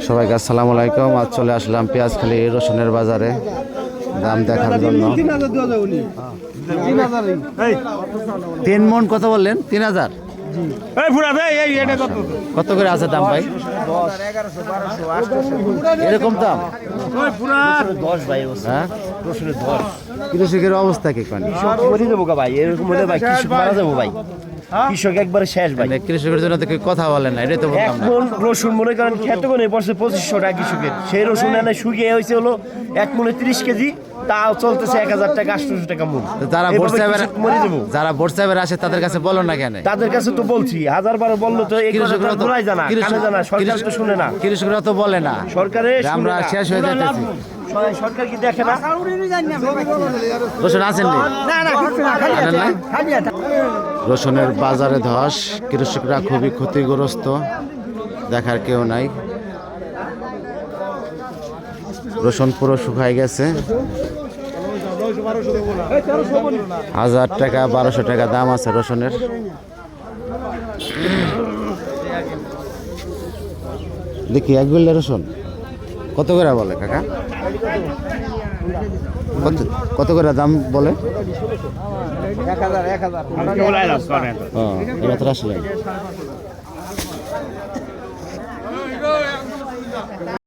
সবাইকে আসসালামু আলাইকুম। আজ চলে আসলাম পেঁয়াজখালী রসুনের বাজারে দাম দেখার জন্য। 3 মণ কত বললেন? 3000। কত করে আছে দাম ভাই? এরকম দাম? হ্যাঁ, কৃষকের অবস্থা কি? কৃষক একবারে শেষ ভাই। কৃষকের জন্য তো কথা বলেন না, এটাই তো বললাম না। এখন রসুন মনে করেন খেতে কোনে পড়ছে 2500 টাকা কৃষকের। সেই রসুন এনে শুকিয়ে হয়েছে হলো 1 মণে 30 কেজি, তাও চলতেছে 1000 টাকা 800 টাকা মূল। যারা ভোট চাইবার আসে তাদের কাছে বলো না কেন? তাদের কাছে তো বলছি, 1000 বার বললো তো কৃষকরা তো জানা, সরকার তো শুনে না। কৃষকরা তো বলে না, সরকারের আমরা শেষ হয়ে যাইতেছি। সরকার কি দেখে না? রসুন আছেন রসুনের বাজারে ধস, কৃষকরা খুবই ক্ষতিগ্রস্ত, দেখার কেউ নাই। রসুন পুরো শুকায় গেছে। 1000 টাকা 1200 টাকা দাম আছে রসুনের। দেখি এক বিল্লা রসুন কত করে বলে কাকা? কত করে দাম বলে? 1000 এবার আসলেন।